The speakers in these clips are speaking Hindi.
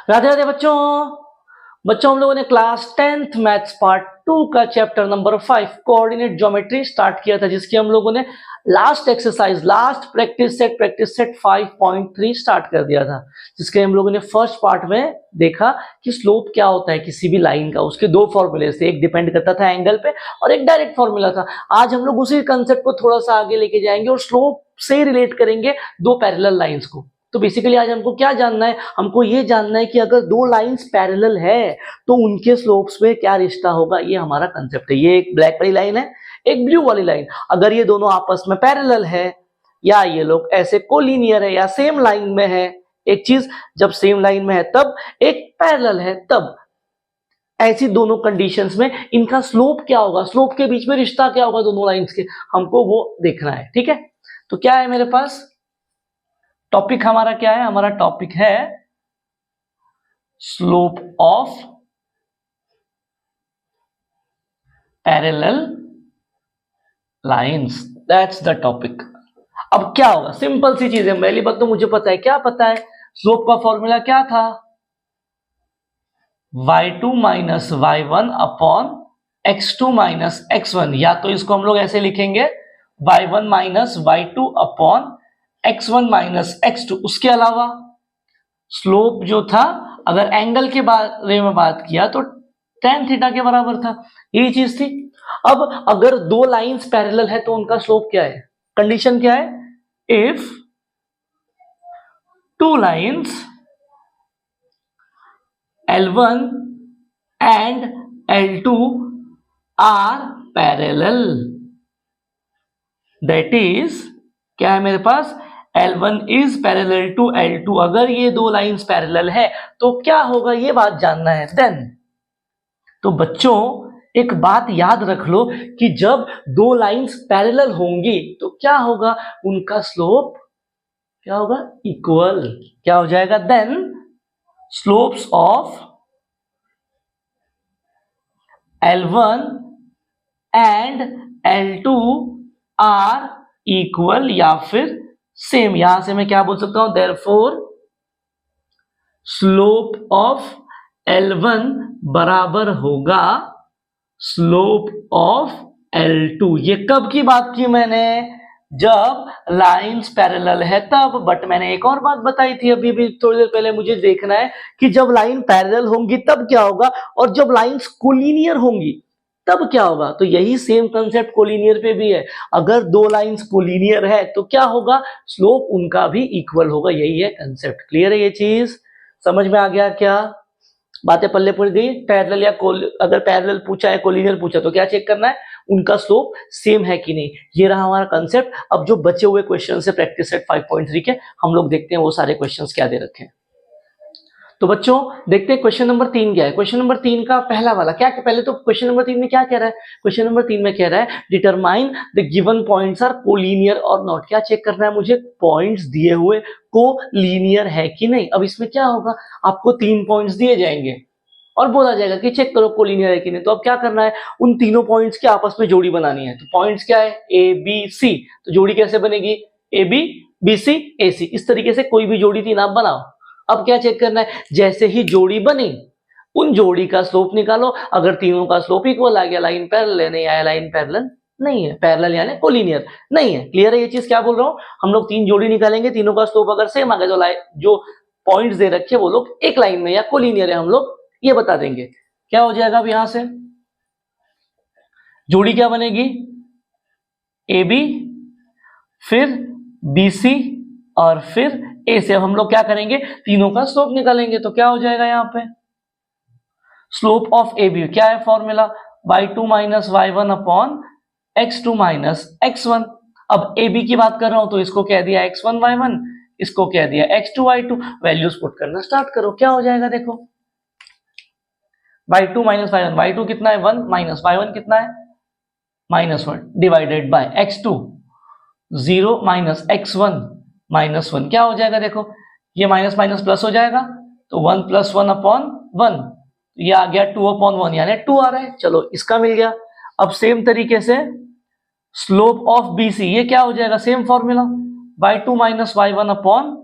राधे राधे बच्चों। हम लोगों ने क्लास 10th मैथ्स पार्ट 2 का chapter number 5 coordinate geometry start किया था, जिसकी हम लोगों ने last exercise last practice set 5.3 start कर दिया था, जिसके हम लोगों ने फर्स्ट पार्ट में देखा कि स्लोप क्या होता है किसी भी लाइन का। उसके दो फॉर्मूले थे, एक डिपेंड करता था एंगल पे और एक डायरेक्ट फॉर्मूला था। आज हम लोग उसी कंसेप्ट को थोड़ा सा आगे लेके जाएंगे और स्लोप से रिलेट करेंगे दो पैरेलल लाइंस को। तो बेसिकली आज हमको क्या जानना है, हमको ये जानना है कि अगर दो लाइंस पैरेलल है तो उनके स्लोप्स में क्या रिश्ता होगा। ये हमारा कंसेप्ट है। ये एक ब्लैक वाली लाइन है, एक ब्लू वाली लाइन। अगर ये दोनों आपस में पैरेलल है या ये लोग ऐसे कोलिनियर है या सेम लाइन में है, एक चीज जब सेम लाइन में है तब, एक पैरेलल है तब, ऐसी दोनों कंडीशंस में इनका स्लोप क्या होगा, स्लोप के बीच में रिश्ता क्या होगा दोनों लाइंस के, हमको वो देखना है। ठीक है, तो क्या है मेरे पास टॉपिक, हमारा क्या है, हमारा टॉपिक है slope of parallel lines, that's the topic. अब क्या होगा, सिंपल सी चीज है। पहली बात तो मुझे पता है, क्या पता है, स्लोप का फॉर्मूला क्या था, y2 minus y1 upon x2 minus x1। या तो इसको हम लोग ऐसे लिखेंगे y1 minus y2 upon x1 minus x2। उसके अलावा स्लोप जो था, अगर एंगल के बारे में बात किया तो tan थीटा के बराबर था, यही चीज थी। अब अगर दो लाइंस पैरेलल है तो उनका स्लोप क्या है, कंडीशन क्या है, if two lines L1 and L2 are parallel, that is क्या है मेरे पास, L1 is parallel to L2। अगर ये दो लाइंस पैरेलल है तो क्या होगा, ये बात जानना है। देन तो बच्चों एक बात याद रख लो कि जब दो लाइंस पैरेलल होंगी तो क्या होगा, उनका स्लोप क्या होगा, इक्वल। क्या हो जाएगा, then slopes of L1 and L2 are equal या फिर सेम। यहां से मैं क्या बोल सकता हूं, देयरफॉर स्लोप ऑफ L1 बराबर होगा स्लोप ऑफ L2। ये कब की बात की मैंने, जब लाइंस पैरेलल है तब। बट मैंने एक और बात बताई थी अभी भी थोड़ी देर पहले, मुझे देखना है कि जब लाइन पैरेलल होंगी तब क्या होगा और जब लाइंस कोलिनियर होंगी तब क्या होगा। तो यही सेम कंसेप्ट कोलिनियर पे भी है। अगर दो लाइंस कोलिनियर है तो क्या होगा, स्लोप उनका भी इक्वल होगा। यही है कंसेप्ट। क्लियर है, ये चीज समझ में आ गया क्या, बातें पल्ले पड़ गई। पैरेलल या अगर पैरेलल पूछा है कोलिनियर पूछा तो क्या चेक करना है, उनका स्लोप सेम है कि नहीं। ये रहा हमारा कंसेप्ट। अब जो बचे हुए क्वेश्चन है प्रैक्टिस सेट 5.3 के, हम लोग देखते हैं वो सारे क्वेश्चंस क्या दे रखे हैं। तो बच्चों देखते हैं क्वेश्चन नंबर 3 क्या है। क्वेश्चन नंबर 3 का पहला वाला क्या, पहले तो क्वेश्चन नंबर 3 में क्या कह रहा है, क्वेश्चन नंबर 3 में कह रहा है determine the given points are collinear और नॉट। क्या चेक करना है मुझे, पॉइंट्स दिए हुए कोलिनियर है कि नहीं। अब इसमें क्या होगा, आपको 3 पॉइंट्स दिए जाएंगे और बोला जाएगा कि चेक करो कोलिनियर है कि नहीं। तो अब क्या करना है, उन तीनों पॉइंट्स की आपस में जोड़ी बनानी है। तो पॉइंट्स क्या है, ए बी सी। तो जोड़ी कैसे बनेगी, ए बी बी सी ए सी। इस तरीके से कोई भी जोड़ी तीन आप बनाओ। अब क्या चेक करना है, जैसे ही जोड़ी बनी उन जोड़ी का स्लोप निकालो। अगर तीनों का स्लोप इक्वल आ गया, लाइन पैरेलल है, नहीं आया लाइन पैरेलल नहीं है, पैरेलल यानी कोलिनियर नहीं है। क्लियर है ये चीज, क्या बोल रहा हूं, हम लोग तीन जोड़ी निकालेंगे, तीनों का स्लोप अगर सेम आ गया तो जो पॉइंट्स दे रखे वो लोग एक लाइन में या कोलिनियर है, हम लोग ये बता देंगे। क्या हो जाएगा अब यहां से, जोड़ी क्या बनेगी, ए बी फिर बी सी और फिर ए से। अब हम लोग क्या करेंगे, तीनों का स्लोप निकालेंगे। तो क्या हो जाएगा यहाँ पे, स्लोप ऑफ ए बी क्या है formula, y2 minus y1 upon x2 minus x1। अब ए बी की बात कर रहा हूं तो इसको कह दिया x1 y1, इसको कह दिया x2 y2। वैल्यूज पुट करना स्टार्ट करो। क्या हो जाएगा देखो, y2 माइनस y1, y2 कितना है 1 माइनस y1 कितना है -1 divided by x2 0 minus x1 -1। क्या हो जाएगा देखो, ये माइनस माइनस प्लस हो जाएगा तो 1 प्लस 1 अपॉन 1, ये आ गया 2 अपॉन 1 यानी 2 आ रहा है। चलो इसका मिल गया। अब सेम तरीके से स्लोप ऑफ BC, ये क्या हो जाएगा, same formula y2 minus y1 upon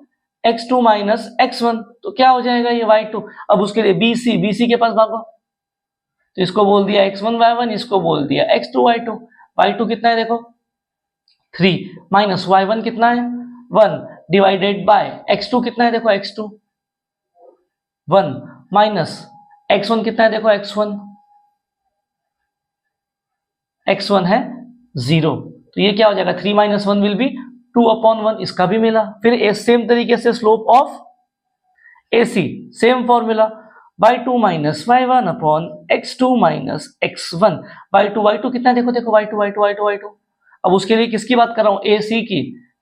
x2 minus x1, तो क्या हो जाएगा ये y2। अब उसके लिए BC के पास भागो, तो इसको बोल दिया x1 y1, इसको बोल दिया x2 y2। y2 कितना है देखो 3 माइनस y1 कितना है 1 डिवाइडेड बाय x2 कितना है देखो x2 1 माइनस x1 कितना है देखो x1 है 0, तो ये क्या हो जाएगा 3 माइनस 1 विल बी 2/1, इसका भी मिला। फिर सेम तरीके से slope of AC same formula y2 minus y1 upon x2 minus x1। y2 कितना देखो y2। अब उसके लिए किसकी बात कर रहा हूं AC की,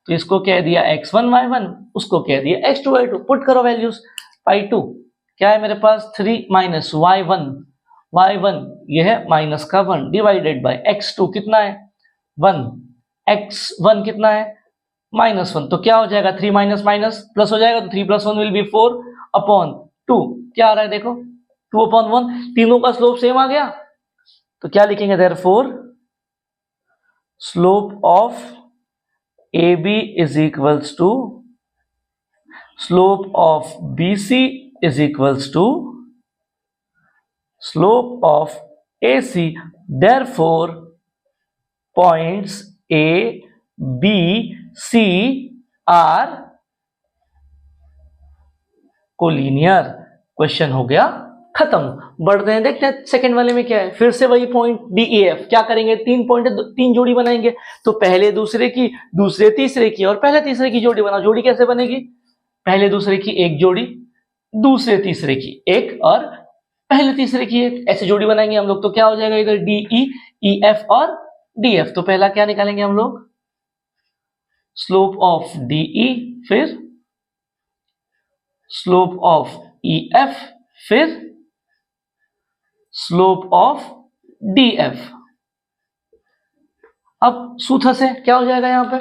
तो इसको कह दिया x1 y1, उसको कह दिया x2 y2। पुट करो वैल्यूज, y2 क्या है मेरे पास 3 माइनस y1 ये है माइनस का 1 डिवाइडेड बाय x2 कितना है 1, x1 कितना है -1, तो क्या हो जाएगा 3 माइनस माइनस प्लस हो जाएगा, तो 3 प्लस 1 विल बी 4 अपॉन 2, क्या आ रहा है देखो 2/1, तीनों का स्लोप सेम आ गया, तो क्या लिखेंगे therefore slope of AB is equals to slope of BC is equals to slope of AC, therefore points A B C are collinear. Question हो गया खत्म। बढ़ते हैं, देखते हैं सेकंड वाले में क्या है। फिर से वही पॉइंट DEF, क्या करेंगे 3 पॉइंट 3 जोड़ी बनाएंगे, तो पहले दूसरे की, दूसरे तीसरे की और पहले तीसरे की जोड़ी बनाओ। जोड़ी कैसे बनेगी, पहले दूसरे की एक जोड़ी, दूसरे तीसरे की एक और पहले तीसरे की एक, ऐसे जोड़ी बनाएंगे हम लोग। तो क्या हो जाएगा इधर DE EF और DF, तो पहला क्या निकालेंगे हम लोग स्लोप ऑफ DE, फिर स्लोप ऑफ EF, फिर स्लोप ऑफ DF। अब सूत्र से क्या हो जाएगा यहां पर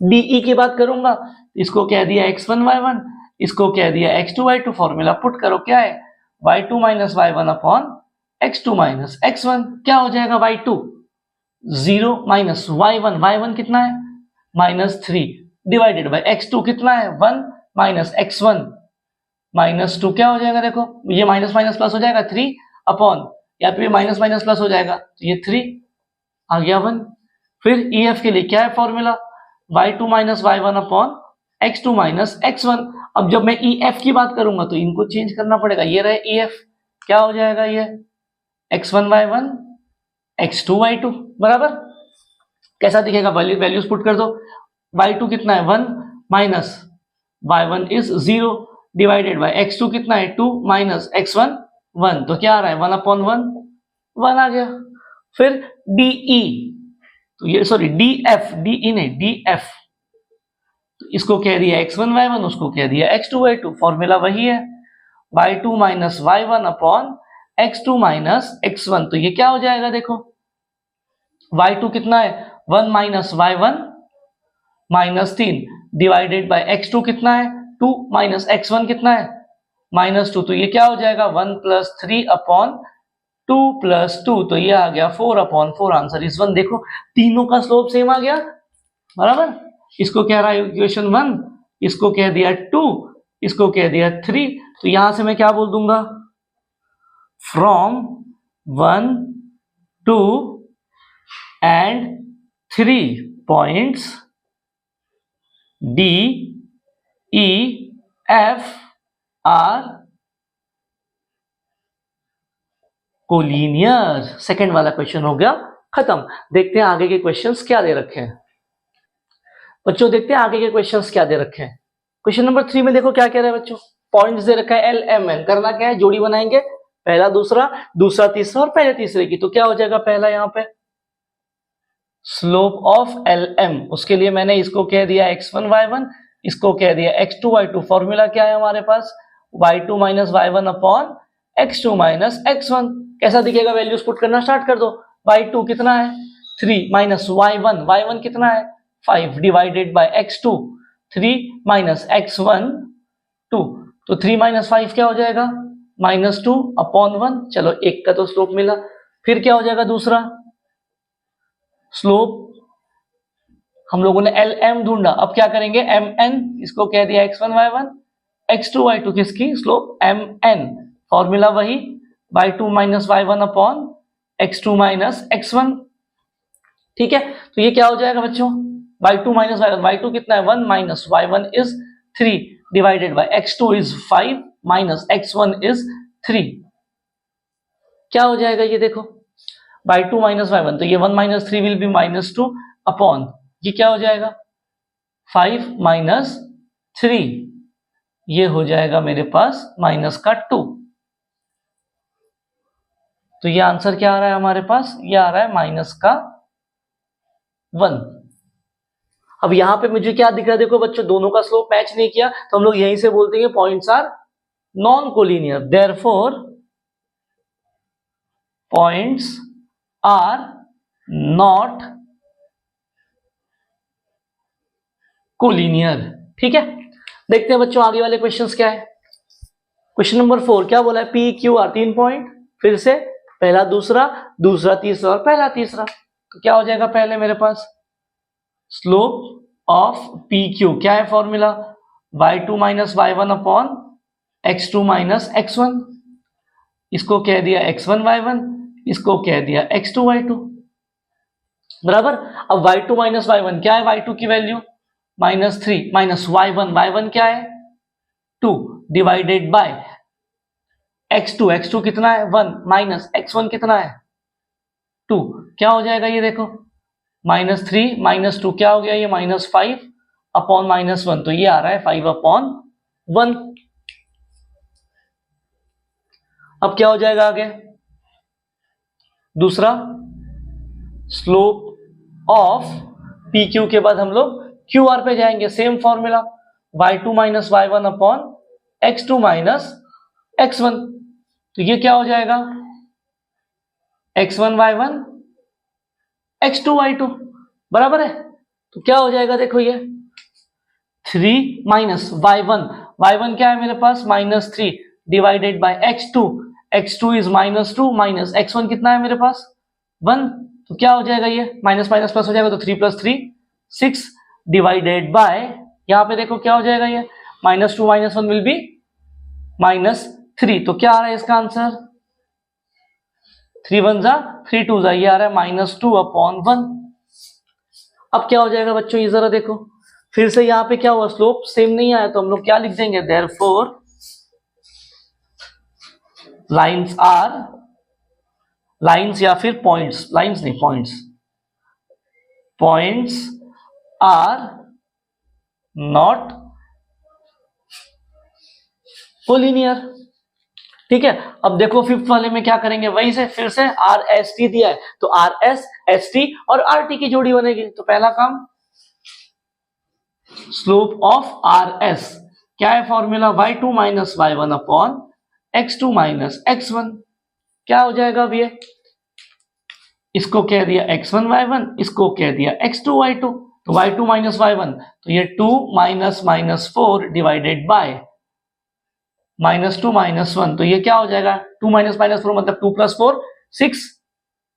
DE की बात करूंगा, इसको कह दिया x1 y1, इसको कह दिया x2 y2। फॉर्मूला पुट करो, क्या है y2 minus y1 upon x2 minus x1, क्या हो जाएगा y2 0 माइनस y1 कितना है -3 डिवाइडेड बाय x2 कितना है 1 माइनस x1 -2, क्या हो जाएगा देखो ये माइनस माइनस प्लस हो जाएगा 3 अपॉन, यहाँ पे माइनस माइनस प्लस हो जाएगा, तो ये 3 आ गया 1। फिर EF के लिए क्या है formula y2 minus y1 upon x2 minus x1। अब जब मैं EF की बात करूंगा तो इनको चेंज करना पड़ेगा, ये रहे EF, क्या हो जाएगा ये x1 y1 x2 y2 बराबर। कैसा दिखेगा, वैल्यूज पुट कर दो, y2 कितना है 1 minus y1 is 0 divided by x2 कितना है 2 माइनस x1 1, तो क्या आ रहा है 1/1 आ गया। फिर DE, तो ये सॉरी DF, DE नहीं DF, तो इसको कह दिया x1 y1, उसको कह दिया x2 y2। फॉर्मूला वही है y2 minus y1 upon x2 minus x1, तो ये क्या हो जाएगा देखो y2 कितना है 1 minus y1 -3 divided by x2 कितना है 2 माइनस x1 कितना है -2, तो ये क्या हो जाएगा 1 प्लस 3 अपॉन 2 प्लस 2, तो ये आ गया 4/4। Answer is 1। देखो तीनों का स्लोप सेम आ गया बराबर। इसको कह रहा है इक्वेशन 1, इसको कह दिया 2, इसको कह दिया 3, तो यहां से मैं क्या बोल दूंगा from 1 2 and 3 points D E F are collinear. Second वाला क्वेश्चन हो गया खत्म। देखते हैं आगे के क्वेश्चंस क्या दे रखे हैं बच्चों, देखते हैं आगे के क्वेश्चंस क्या दे रखे हैं। क्वेश्चन नंबर 3 में देखो क्या कह रहा है बच्चों, पॉइंट्स दे रखा है LMN, करना क्या है जोड़ी बनाएंगे, पहला दूसरा, दूसरा तीसरा और पहले तीसरे की। तो क्या हो जाएगा पहला यहाँ पे स्लोप ऑफ LM, उसके लिए मैंने इसको कह दिया x1 y1, इसको कह दिया x2 y2। फॉर्मूला क्या है हमारे पास y2 minus y1 upon x2 minus x1। कैसा दिखेगा, वैल्यूज पुट करना स्टार्ट कर दो। y2 कितना है 3 माइनस y1 कितना है 5 divided by x2 3 minus x1 2, तो 3 माइनस 5 क्या हो जाएगा -2/1। चलो एक का तो स्लोप मिला। फिर क्या हो जाएगा दूसरा स्लोप, हम लोगों ने एल एम ढूंढा, अब क्या करेंगे एम एन, इसको कह दिया x1 y1, x2 y2 किसकी स्लोप एम एन, फॉर्मूला वही y2 minus y1 upon x2 minus x1। ठीक है, तो ये क्या हो जाएगा बच्चों y2 माइनस y1, y2 कितना है 1 minus y1 is 3 divided by x2 is 5 minus x1 is 3। क्या हो जाएगा ये देखो y2 माइनस y1, तो ये 1 minus 3 will be minus 2 upon ये क्या हो जाएगा 5 माइनस 3, ये हो जाएगा मेरे पास माइनस का 2। तो ये आंसर क्या आ रहा है हमारे पास, ये आ रहा है माइनस का 1। अब यहां पे मुझे क्या दिख रहा है देखो बच्चों, दोनों का स्लोप मैच नहीं किया, तो हम लोग यहीं से बोलते हैं points are non collinear, therefore points are not collinear. ठीक है, देखते हैं बच्चों आगे वाले क्वेश्चंस क्या है। क्वेश्चन नंबर 4 क्या बोला है, पी क्यू आर 3 पॉइंट, फिर से पहला दूसरा, दूसरा तीसरा और पहला तीसरा। तो क्या हो जाएगा पहले मेरे पास स्लोप ऑफ पी क्यू, क्या है formula y2 minus y1 upon x2 minus x1, इसको कह दिया x1 y1, इसको कह दिया x2 y2 बराबर। अब y2 माइनस y1 क्या है, y2 की वैल्यू -3 माइनस y1, y1 क्या है 2 डिवाइडेड बाय x2, x2 कितना है 1 माइनस x1 कितना है 2, क्या हो जाएगा ये देखो -3 माइनस 2 क्या हो गया ये -5 अपॉन -1, तो ये आ रहा है 5 अपॉन 1। अब क्या हो जाएगा आगे दूसरा स्लोप ऑफ पी क्यू के बाद हम लोग क्यू आर पे जाएंगे, same formula y2 minus y1 upon x2 minus x1, तो ये क्या हो जाएगा x1 y1 x2 y2 बराबर है। तो क्या हो जाएगा देखो ये 3 माइनस y1, y1 क्या है मेरे पास -3 divided by x2, x2 is -2 minus x1 कितना है मेरे पास 1, तो क्या हो जाएगा ये माइनस माइनस प्लस हो जाएगा, तो 3 प्लस 3 6 डिवाइडेड बाय यहां पे देखो क्या हो जाएगा ये -2 माइनस 1 विल बी -3, तो क्या आ रहा है इसका आंसर 3 1 जा 3 2 जा, ये आ रहा है -2 अपॉन 1। अब क्या हो जाएगा बच्चों ये जरा देखो फिर से यहाँ पे क्या हुआ स्लोप सेम नहीं आया, तो हम लोग क्या लिख देंगे देयरफॉर लाइंस आर, लाइंस या फिर पॉइंट्स, लाइंस नहीं points, points are not collinear. ठीक है, अब देखो फिफ्थ वाले में क्या करेंगे, वहीं से फिर से आर एस टी दिया है तो आर एस एस टी और आर टी की जोड़ी बनेगी। तो पहला काम स्लोप ऑफ आर एस क्या है formula y2 minus y1 upon x2 minus x1, क्या हो जाएगा अब ये इसको कह दिया x1 y1, इसको कह दिया x2 y2, तो y2 माइनस y1 तो ये 2 माइनस -4 डिवाइडेड बाय -2 माइनस 1, तो ये क्या हो जाएगा 2 माइनस -4 मतलब 2 प्लस 4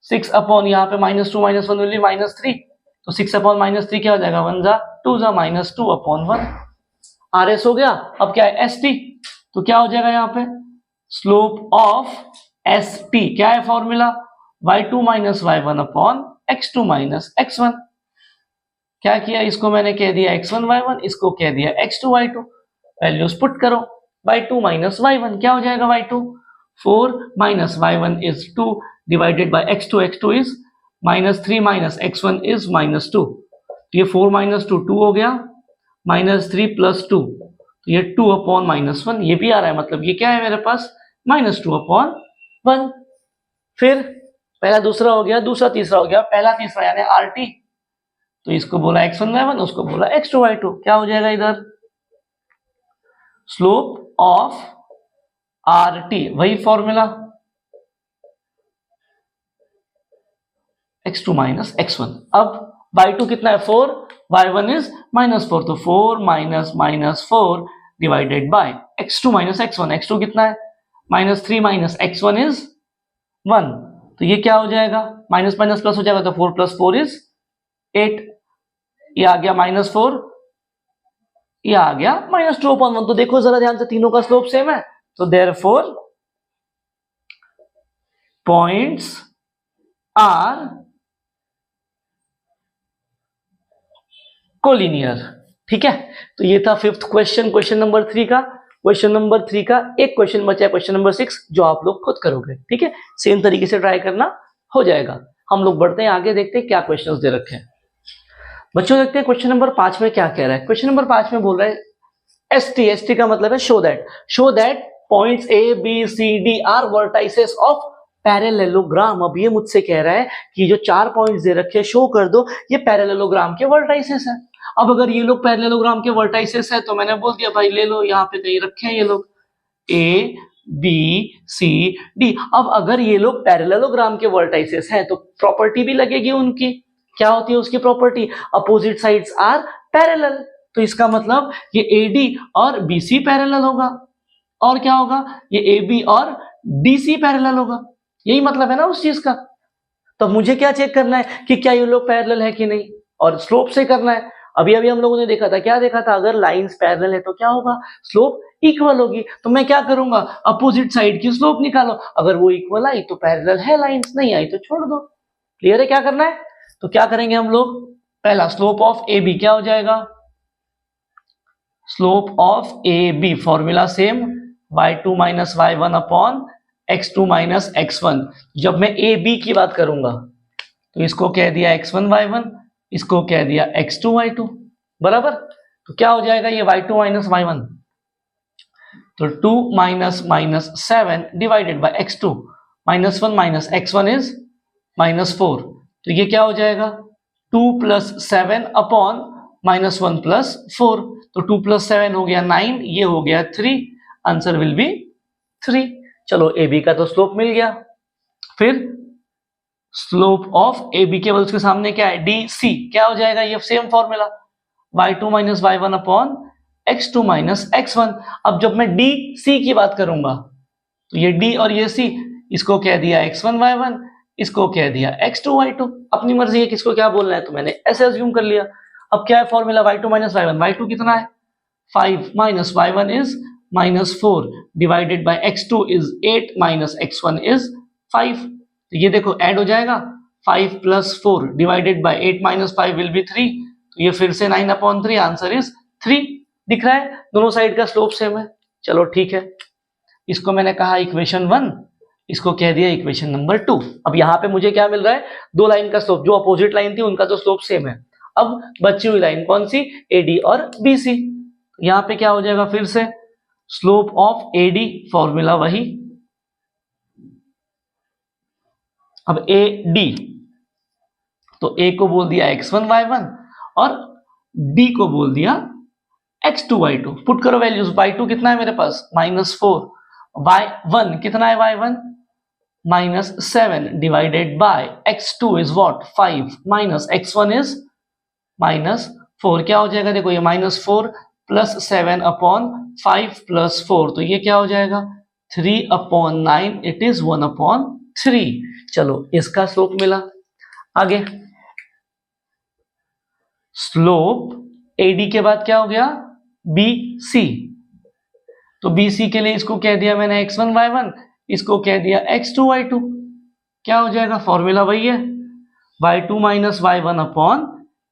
6 अपॉन यहाँ पे -2 माइनस 1 विल बी -3, तो 6 अपॉन -3 क्या हो जाएगा 1 जा 2 जा -2 अपॉन 1, आर एस हो गया। अब क्या है एस टी, तो क्या हो जाएगा यहाँ पे स्लोप ऑफ एस टी क्या है formula y2 minus y1 upon x2 minus x1, क्या किया इसको मैंने कह दिया x1 y1, इसको कह दिया x2 y2, वैल्यूज पुट करो y2 माइनस y1 क्या हो जाएगा y2 4 minus y1 is 2 divided by x2 is -3 minus x1 is -2, तो ये 4 माइनस 2 2 हो गया -3 प्लस 2, तो ये 2 अपॉन -1 ये भी आ रहा है, मतलब ये क्या है मेरे पास -2 अपॉन 1। फिर पहला दूसरा हो गया, दूसरा तीसरा हो गया, पहला तीसरा यानी आर टी, तो इसको बोला x1 y1, उसको बोला x2 y2, क्या हो जाएगा इधर स्लोप ऑफ आर टी वही फॉर्मूला x2 माइनस x1। अब y2 कितना है 4, y1 इज -4, तो 4 minus -4 divided by x2 minus x1, x2 कितना है -3 माइनस x1 इज 1, तो ये क्या हो जाएगा माइनस माइनस प्लस हो जाएगा, तो 4 प्लस 4 इज 8, ये आ गया -4, ये आ गया -2/1। तो देखो जरा ध्यान से, तीनों का स्लोप सेम है, तो देयरफॉर पॉइंट्स आर कोलिनियर। ठीक है, तो ये था फिफ्थ क्वेश्चन, क्वेश्चन नंबर 3 का। क्वेश्चन नंबर 3 का एक क्वेश्चन बचा है, क्वेश्चन नंबर 6, जो आप लोग खुद करोगे। ठीक है, सेम तरीके से ट्राई करना, हो जाएगा। हम लोग बढ़ते हैं आगे, देखते हैं क्या क्वेश्चंस दे रखे हैं बच्चों। देखते हैं क्वेश्चन नंबर 5 में क्या कह रहा है। क्वेश्चन नंबर 5 में बोल रहा है एसटी का मतलब है show that points A B C D are vertices of parallelogram. अब ये मुझसे कह रहा है कि जो 4 पॉइंट्स दे रखे हैं शो कर दो ये पैरेललोग्राम के वर्टाइसेस है। अब अगर ये लोग पैरेललोग्राम के वर्टाइसेस है तो मैंने बोल दिया भाई ले लो, यहाँ पे कहीं रखे हैं ये लोग ए बी सी डी। अब अगर ये लोग पैरेललोग्राम के वर्टाइसेस हैं तो प्रॉपर्टी भी लगेगी उनकी। क्या होती है उसकी property? Opposite sides are parallel. तो इसका मतलब ये AD और BC पैरेलल होगा, और क्या होगा, ये AB और DC पैरेलल होगा। यही मतलब है ना उस चीज का। तो मुझे क्या चेक करना है कि क्या ये लोग पैरेलल है कि नहीं, और स्लोप से करना है। अभी अभी हम लोगों ने देखा था, क्या देखा था, अगर लाइंस पैरेलल है तो क्या होगा, स्लोप इक्वल होगी। तो मैं क्या करूंगा, अपोजिट साइड की स्लोप निकालो, अगर वो इक्वल आई तो पैरेलल है लाइंस, नहीं आई तो छोड़ दो। क्लियर है क्या करना है? तो क्या करेंगे हम लोग, पहला स्लोप ऑफ AB क्या हो जाएगा, slope of AB formula same, y2 minus y1 upon x2 minus x1। जब मैं AB की बात करूंगा तो इसको कह दिया x1 y1, इसको कह दिया x2 y2, बराबर। तो क्या हो जाएगा ये y2 माइनस y1, तो 2 minus minus 7 divided by x2 minus 1 minus x1 is -4। तो ये क्या हो जाएगा 2 प्लस 7 अपॉन -1 प्लस 4। तो 2 प्लस 7 हो गया 9, ये हो गया 3, आंसर विल बी 3। चलो AB का तो स्लोप मिल गया। फिर स्लोप ऑफ AB केवल उसके सामने क्या है, DC, क्या हो जाएगा, ये same formula y2 minus y1 upon x2 minus x1। अब जब मैं DC की बात करूंगा तो ये D और ये C, इसको कह दिया x1 y1, इसको कह दिया x2 y2। अपनी मर्जी है किसको क्या बोलना है, तो मैंने ऐसे अज्यूम कर लिया। अब क्या है formula, y2 minus y1, y2 कितना है 5 minus y1 is -4 divided by x2 is 8 minus x1 is 5। तो ये देखो ऐड हो जाएगा, 5 plus 4 divided by 8 minus 5 will be 3। तो ये फिर से 9/3, आंसर इज 3। दिख रहा है दोनों साइड का स्लोप सेम है। चलो ठीक है, इसको मैंने कहा इक्वेशन 1, इसको कह दिया इक्वेशन नंबर 2। अब यहाँ पे मुझे क्या मिल रहा है, दो लाइन का स्लोप, जो अपोजिट लाइन थी उनका तो स्लोप सेम है। अब बची हुई लाइन कौन सी, AD और BC। यहाँ पे क्या हो जाएगा, फिर से स्लोप ऑफ AD फॉर्मूला वही, अब AD, तो A को बोल दिया x1 y1 और D को बोल दिया x2 y2। पुट करो वैल्यूज, y2 कितना है मेरे पास -4, y1 कितना है y1 -7 divided by x2 is what 5 minus x1 is -4। क्या हो जाएगा, देखो ये -4 प्लस 7 अपॉन 5 प्लस 4, तो ये क्या हो जाएगा 3/9, इट इज 1/3। चलो इसका स्लोप मिला। आगे स्लोप AD के बाद क्या हो गया BC, तो BC के लिए इसको कह दिया मैंने x1 y1, इसको कह दिया x2 y2। क्या हो जाएगा, फॉर्मूला वही है y2 minus y1 upon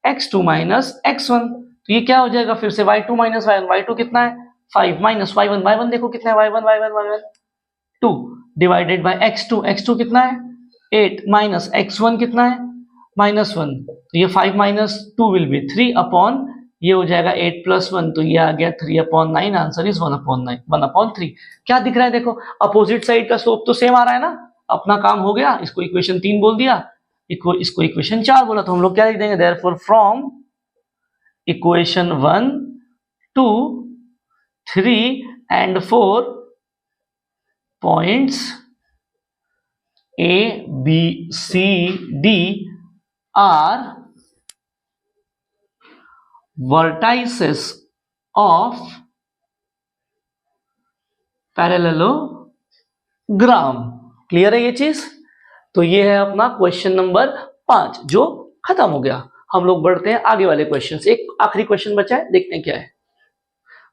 x2 minus x1। तो ये क्या हो जाएगा फिर से y2 माइनस y1, y2 कितना है 5 माइनस y1, y1 देखो कितना है y1 2 डिवाइडेड बाय x2 कितना है 8 माइनस x1 कितना है -1। तो ये 5 माइनस 2 विल बी 3 अपॉन, ये हो जाएगा 8 प्लस 1, तो ये आ गया 3/9, आंसर इज 1/3। क्या दिख रहा है, देखो अपोजिट साइड का स्लोप तो सेम आ रहा है ना, अपना काम हो गया। इसको इक्वेशन 3 बोल दिया, इसको इक्वेशन 4 बोला, तो हम लोग क्या लिख देंगे, therefore from equation 1 2 3 and 4 points A B C D are vertices of parallelogram। Clear है ये चीज? तो ये है अपना क्वेश्चन नंबर 5 जो खत्म हो गया। हम लोग बढ़ते हैं आगे वाले क्वेश्चन से। एक आखिरी क्वेश्चन बचा है, देखते हैं क्या है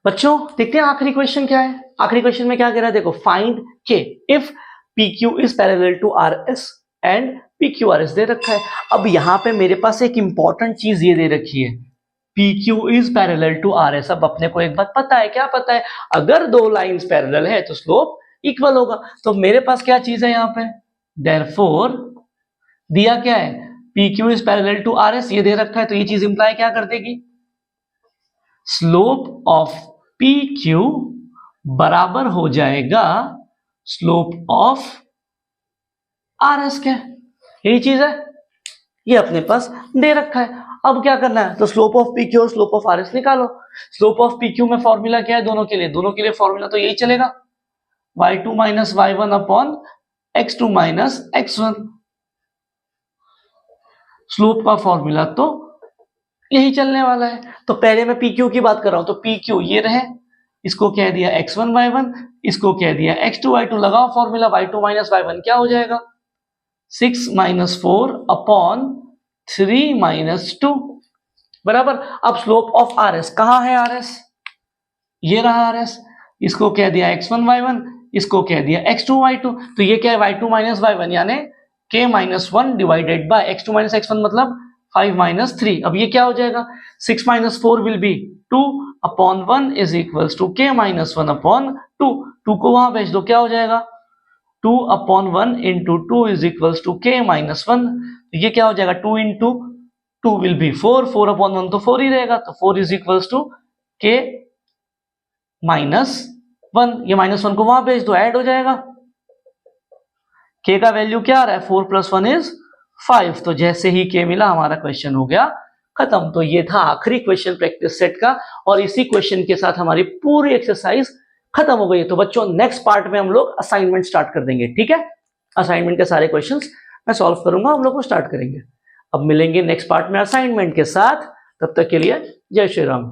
बच्चों। देखते हैं आखिरी क्वेश्चन क्या है। आखिरी क्वेश्चन में क्या कह रहा है, देखो फाइंड के if PQ is parallel to RS and PQRS दे रखा है। अब यहां पे मेरे पास एक इंपॉर्टेंट चीज ये दे रखी है, PQ is parallel to RS। अब अपने को एक बात पता है, क्या पता है, अगर दो लाइंस पैरेलल है तो स्लोप इक्वल होगा। तो मेरे पास क्या चीज है यहाँ पे, देयरफॉर दिया क्या है, PQ is parallel to RS ये दे रखा है, तो ये चीज इंप्लाई क्या कर देगी, स्लोप ऑफ PQ बराबर हो जाएगा स्लोप ऑफ RS के। यही चीज है, ये अपने पास दे रखा है। अब क्या करना है, तो स्लोप ऑफ PQ और स्लोप ऑफ RS निकालो। स्लोप ऑफ PQ में फॉर्मूला क्या है दोनों के लिए, दोनों के लिए फॉर्मूला तो यही चलेगा, y2 minus y1 upon x2 minus x1। Slope का फॉर्मूला तो यही चलने वाला है। तो पहले मैं PQ की बात कर रहा हूं, तो PQ ये रहे, इसको कह दिया x1 y1, इसको कह दिया x2 y2। लगाओ फॉर्मूला, y2 माइनस y1 क्या हो जाएगा, 6 माइनस 4 अपॉन 3 माइनस 2 बराबर। अब स्लोप ऑफ RS कहां है, RS ये रहा RS, इसको कह दिया x1 y1, इसको कह दिया x2 y2। तो ये क्या है, y2 माइनस y1 यानी k minus 1 divided by x2 minus x1 मतलब 5 माइनस 3। अब ये क्या हो जाएगा, 6 minus 4 will be 2 upon 1 is equals to k minus 1 upon 2। 2 को वहां भेज दो, क्या हो जाएगा, 2 upon 1 into 2 is equals to k minus 1। तो ये क्या हो जाएगा, 2 इंटू 2 विल बी 4, 4 अपॉन 1 तो 4 ही रहेगा, तो 4 is equals to k minus 1। ये माइनस 1 को वहां भेज दो, ऐड हो जाएगा। k का वैल्यू क्या आ रहा है, 4 प्लस 1 इज 5। तो जैसे ही k मिला हमारा क्वेश्चन हो गया खत्म। तो ये था आखिरी क्वेश्चन प्रैक्टिस सेट का, और इसी क्वेश्चन के साथ हमारी पूरी एक्सरसाइज खत्म हो गई। तो बच्चों नेक्स्ट पार्ट में हम लोग असाइनमेंट स्टार्ट कर देंगे, ठीक है। असाइनमेंट के सारे क्वेश्चंस मैं सॉल्व करूंगा, हम लोग को स्टार्ट करेंगे। अब मिलेंगे नेक्स्ट पार्ट में असाइनमेंट के साथ, तब तक के लिए जय श्री राम।